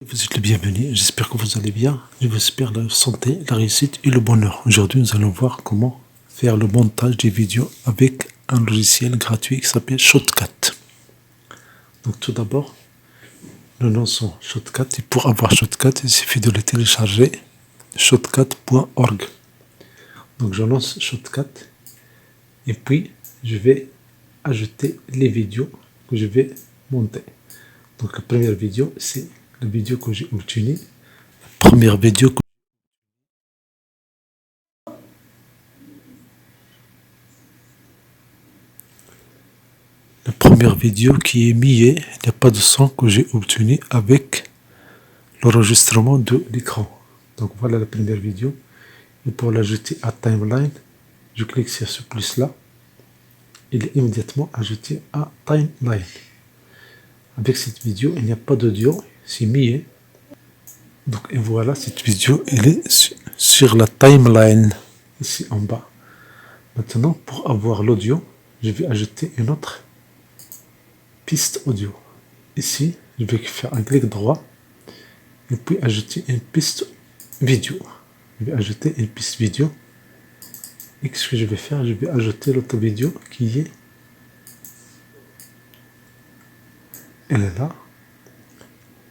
Vous êtes le bienvenu, j'espère que vous allez bien, je vous espère la santé, la réussite et le bonheur. Aujourd'hui, nous allons voir comment faire le montage des vidéos avec un logiciel gratuit qui s'appelle Shotcut. Donc tout d'abord, nous lançons Shotcut et pour avoir Shotcut, il suffit de le télécharger, shotcut.org. Donc je lance Shotcut et puis je vais ajouter les vidéos que je vais monter. Donc la première vidéo, c'est la vidéo que j'ai obtenue. Première vidéo que La première vidéo qui est mise, il n'y a pas de son que j'ai obtenu avec l'enregistrement de l'écran. Donc voilà la première vidéo. Et pour l'ajouter à Timeline, je clique sur ce plus là. Il est immédiatement ajouté à Timeline. Avec cette vidéo, il n'y a pas d'audio, c'est mis. Donc et voilà, cette vidéo, elle est sur la Timeline, ici en bas. Maintenant, pour avoir l'audio, je vais ajouter une autre piste audio. Ici, je vais faire un clic droit et puis ajouter une piste vidéo. Je vais ajouter une piste vidéo. Et ce que je vais faire, je vais ajouter l'autre vidéo qui est, elle est là.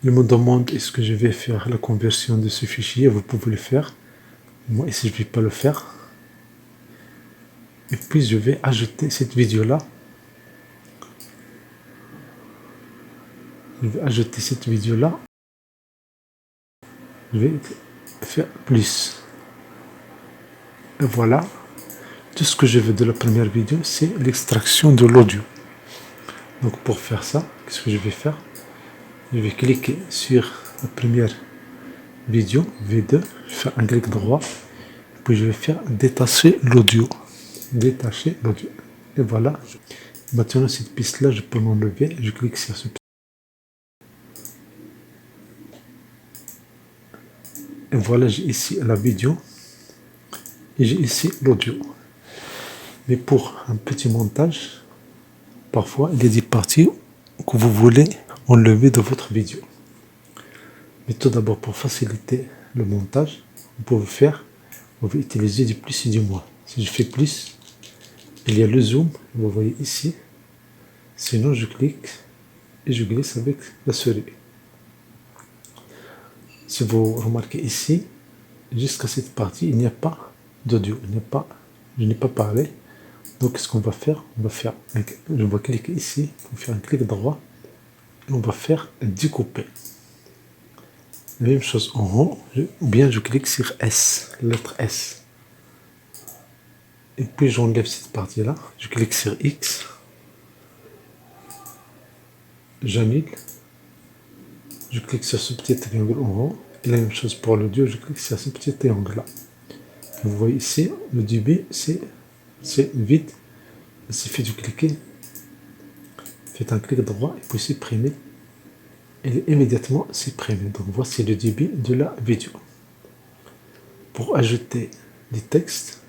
Il me demande est-ce que je vais faire la conversion de ce fichier. Vous pouvez le faire. Moi ici, je ne vais pas le faire. Et puis je vais ajouter cette vidéo là. Je vais ajouter cette vidéo là. Je vais faire plus. Et voilà. Tout ce que je veux de la première vidéo, c'est l'extraction de l'audio. Donc pour faire ça, qu'est-ce que je vais faire? Je vais cliquer sur la première vidéo, V2, je fais un clic droit, puis je vais faire détacher l'audio. Détacher l'audio. Et voilà. Maintenant, cette piste-là, je peux l'enlever. Je clique sur ce. Et voilà, j'ai ici la vidéo et j'ai ici l'audio. Mais pour un petit montage, parfois, il y a des parties que vous voulez enlever de votre vidéo. Mais tout d'abord, pour faciliter le montage, vous pouvez utiliser du plus et du moins. Si je fais plus, il y a le zoom, vous voyez ici. Sinon, je clique et je glisse avec la souris. Si vous remarquez ici, jusqu'à cette partie, il n'y a pas d'audio, je n'ai pas parlé. Donc, ce qu'on va faire, je vais cliquer ici, pour faire un clic droit, et on va faire découper. La même chose en haut, ou bien je clique sur S, lettre S. Et puis j'enlève cette partie-là, je clique sur X, j'annule, je clique sur ce petit triangle en haut, et la même chose pour l'audio, je clique sur ce petit triangle-là. Vous voyez ici, le débit, c'est vide, il suffit de cliquer, faites un clic droit, et puis supprimer. Elle est immédiatement supprimée. Donc voici le débit de la vidéo. Pour ajouter des textes,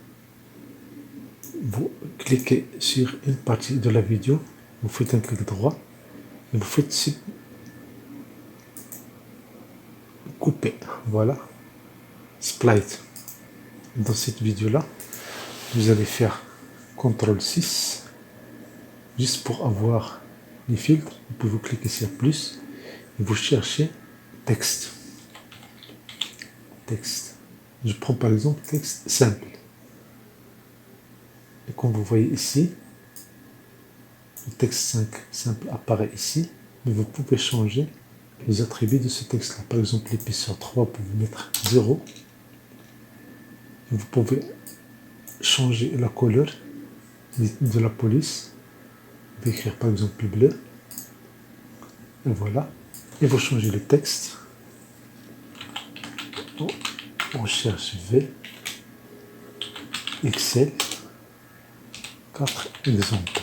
vous cliquez sur une partie de la vidéo, vous faites un clic droit et vous faites couper. Voilà, split. Dans cette vidéo là, vous allez faire CTRL 6 juste pour avoir les filtres. Vous pouvez cliquer sur plus et vous cherchez texte. Je prends par exemple texte simple. Et comme vous voyez ici, le texte 5 simple apparaît ici, mais vous pouvez changer les attributs de ce texte-là. Par exemple, l'épaisseur 3, vous pouvez mettre 0. Et vous pouvez changer la couleur de la police. Vous pouvez écrire par exemple bleu. Et voilà. Et vous changez le texte. On cherche V, Excel, 4 exemples.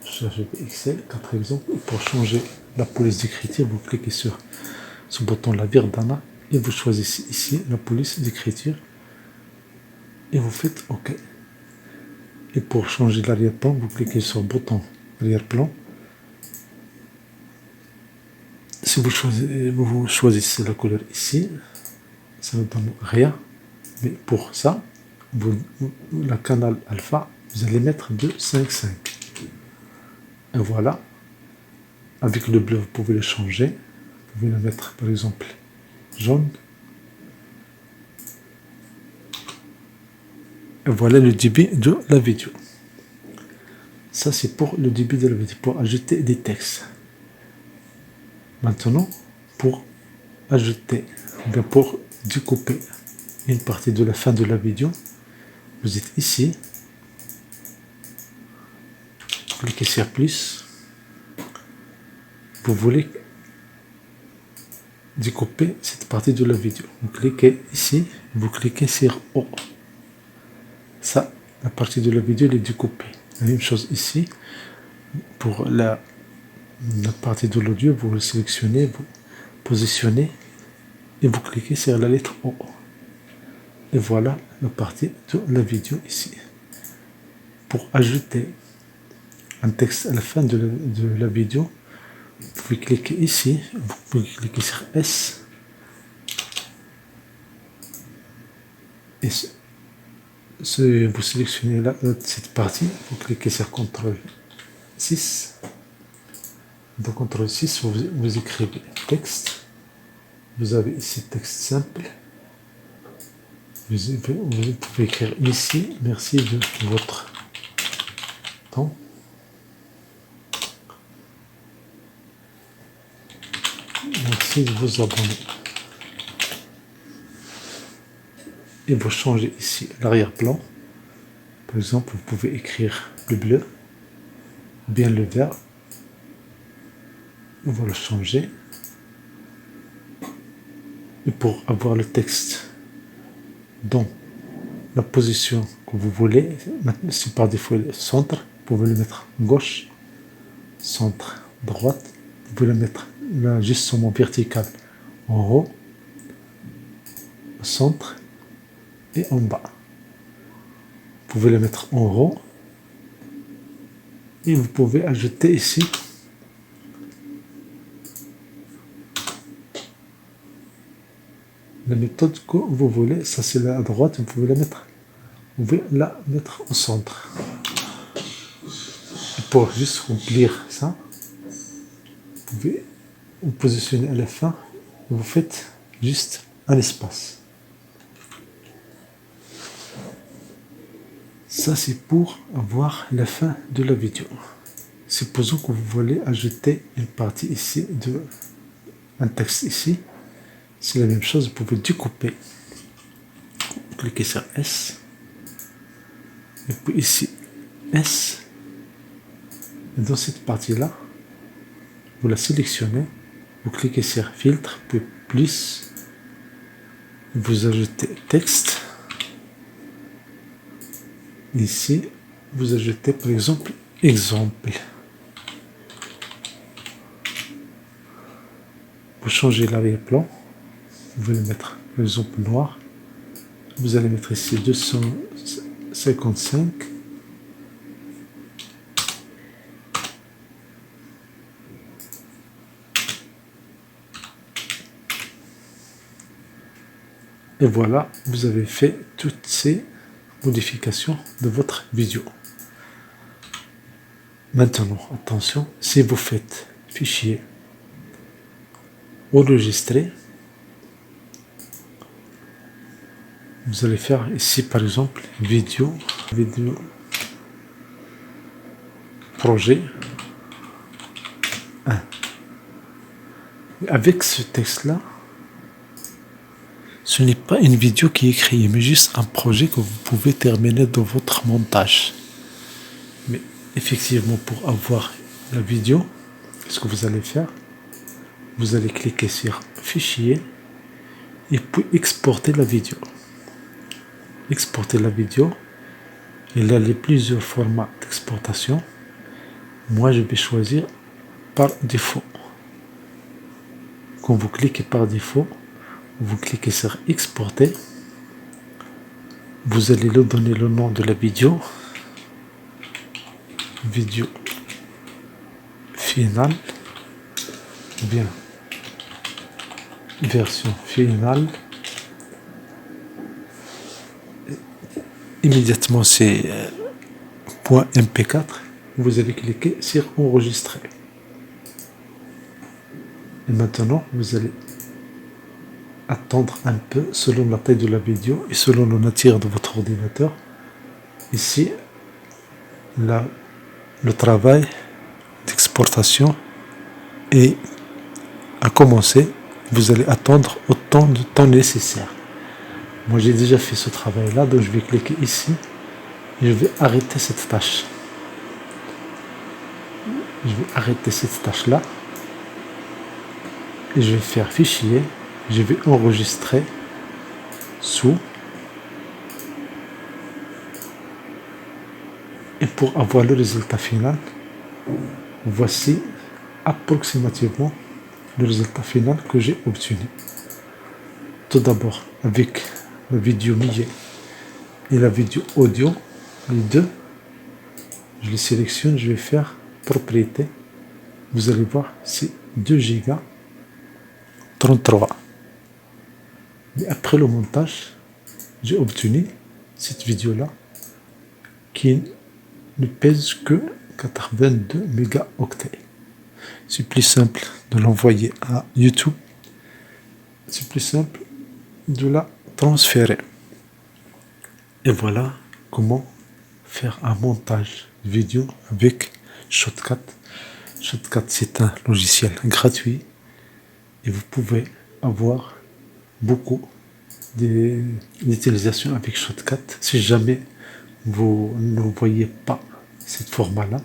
Cherchez Excel, 4 exemples. Pour changer la police d'écriture, vous cliquez sur ce bouton la Virdana et vous choisissez ici la police d'écriture et vous faites OK. Et pour changer l'arrière-plan, vous cliquez sur le bouton arrière-plan si vous choisissez la couleur ici, ça ne donne rien. Mais pour ça, la canal alpha, vous allez mettre de 5,5. Et voilà. Avec le bleu, vous pouvez le changer. Vous pouvez le mettre, par exemple, jaune. Et voilà le débit de la vidéo. Ça, c'est pour le début de la vidéo, pour ajouter des textes. Maintenant, pour ajouter, bien pour découper une partie de la fin de la vidéo, vous êtes ici, cliquez sur plus, vous voulez découper cette partie de la vidéo, vous cliquez ici, vous cliquez sur O. Ça, la partie de la vidéo elle est découpée. La même chose ici, pour la partie de l'audio, vous le sélectionnez, vous positionnez et vous cliquez sur la lettre O. Et voilà la partie de la vidéo ici. Pour ajouter un texte à la fin de la vidéo, vous pouvez cliquer ici, vous pouvez cliquer sur S et vous sélectionnez là, cette partie, vous cliquez sur CTRL 6. Dans CTRL 6, vous écrivez texte. Vous avez ici texte simple. Vous pouvez écrire ici, merci de votre temps. Merci de vous abonner. Et vous changez ici l'arrière-plan. Par exemple, vous pouvez écrire le bleu, bien le vert. On va le changer. Et pour avoir le texte dans la position que vous voulez, c'est par défaut le centre, vous pouvez le mettre gauche, centre, droite, vous pouvez le mettre là, justement vertical en haut, au centre et en bas. Vous pouvez le mettre en haut et vous pouvez ajouter ici la méthode que vous voulez. Ça c'est là à droite, vous pouvez la mettre au centre. Et pour juste remplir ça, vous pouvez vous positionner à la fin et vous faites juste un espace. Ça c'est pour avoir la fin de la vidéo. Supposons que vous voulez ajouter une partie ici un texte ici. C'est la même chose, vous pouvez découper. Cliquez sur S. Et puis ici, S. Et dans cette partie-là, vous la sélectionnez. Vous cliquez sur filtre, puis plus. Vous ajoutez texte. Ici, vous ajoutez par exemple exemple. Vous changez l'arrière-plan. Vous pouvez le mettre par exemple noir. Vous allez mettre ici 255. Et voilà, vous avez fait toutes ces modifications de votre vidéo. Maintenant, attention, si vous faites fichier, enregistrer, vous allez faire ici par exemple vidéo projet 1. Avec ce texte là, ce n'est pas une vidéo qui est créée, mais juste un projet que vous pouvez terminer dans votre montage. Mais effectivement, pour avoir la vidéo, ce que vous allez faire, vous allez cliquer sur fichier et puis exporter la vidéo. Exporter la vidéo. Il y a les plusieurs formats d'exportation. Moi, je vais choisir par défaut. Quand vous cliquez par défaut, vous cliquez sur exporter. Vous allez leur donner le nom de la vidéo. Vidéo finale. Bien. version finale. Immédiatement c'est .mp4, vous allez cliquer sur enregistrer. Et maintenant vous allez attendre un peu selon la taille de la vidéo et selon la nature de votre ordinateur. Ici là, le travail d'exportation est à commencer. Vous allez attendre autant de temps nécessaire. Moi j'ai déjà fait ce travail là, donc je vais cliquer ici et je vais arrêter cette tâche. Je vais arrêter cette tâche là et je vais faire fichier, je vais enregistrer sous, et pour avoir le résultat final, voici approximativement le résultat final que j'ai obtenu. Tout d'abord avec la vidéo MIUI et la vidéo audio, les deux, je les sélectionne, je vais faire propriété. Vous allez voir, c'est 2 Go 33. Mais après le montage, j'ai obtenu cette vidéo là qui ne pèse que 82 mégaoctets. C'est plus simple de l'envoyer à YouTube, c'est plus simple de la transférer. Et voilà comment faire un montage vidéo avec Shotcut. Shotcut, c'est un logiciel gratuit et vous pouvez avoir beaucoup d'utilisation avec Shotcut. Si jamais vous ne voyez pas ce format-là,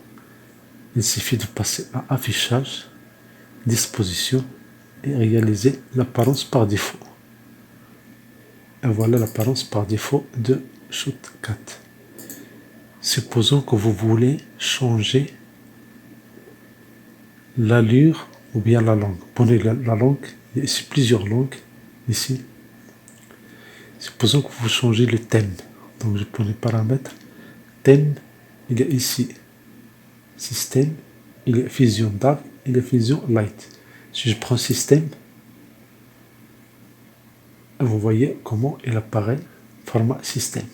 il suffit de passer à affichage, disposition et réaliser l'apparence par défaut. Et voilà l'apparence par défaut de Shotcut. Supposons que vous voulez changer l'allure ou bien la langue. Prenez la langue, il y a ici plusieurs langues, ici. Supposons que vous changez le thème. Donc je prends les paramètres. Thème, il y a ici système, il y a Fusion Dark, il y a Fusion Light. Si je prends système, vous voyez comment il apparaît format système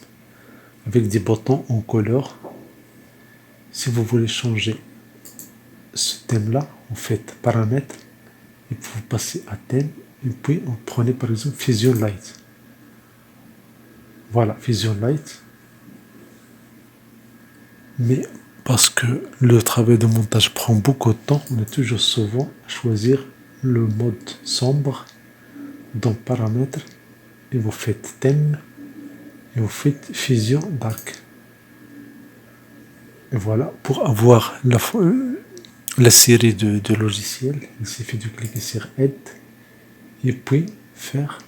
avec des boutons en couleur. Si vous voulez changer ce thème là, vous faites paramètres et vous passez à thème et puis vous prenez par exemple Fusion Light. Voilà, Fusion Light. Mais parce que le travail de montage prend beaucoup de temps, on est toujours souvent à choisir le mode sombre dans paramètres et vous faites thème et vous faites Fusion Dark. Et voilà, pour avoir la série de logiciels, il suffit de cliquer sur Aide et puis faire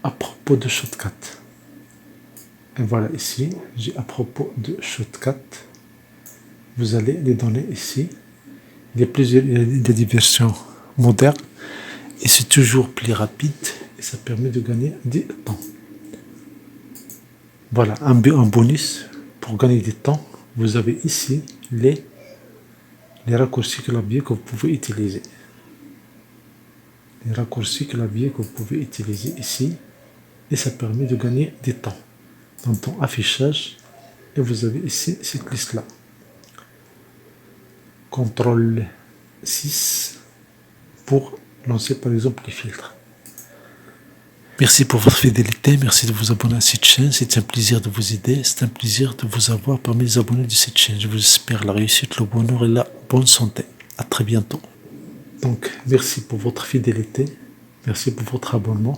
à propos de Shotcut. Et voilà ici, j'ai à propos de Shotcut. Vous allez les donner ici. Il y a des versions modernes et c'est toujours plus rapide et ça permet de gagner du temps. Voilà, un bonus pour gagner du temps. Vous avez ici les raccourcis clavier que vous pouvez utiliser. Les raccourcis clavier que vous pouvez utiliser ici et ça permet de gagner du temps. Dans ton affichage et vous avez ici cette liste là. CTRL 6 pour lancer par exemple les filtres. Merci pour votre fidélité, merci de vous abonner à cette chaîne, c'est un plaisir de vous aider, c'est un plaisir de vous avoir parmi les abonnés de cette chaîne. Je vous espère la réussite, le bonheur et la bonne santé. À très bientôt. Donc merci pour votre fidélité, merci pour votre abonnement.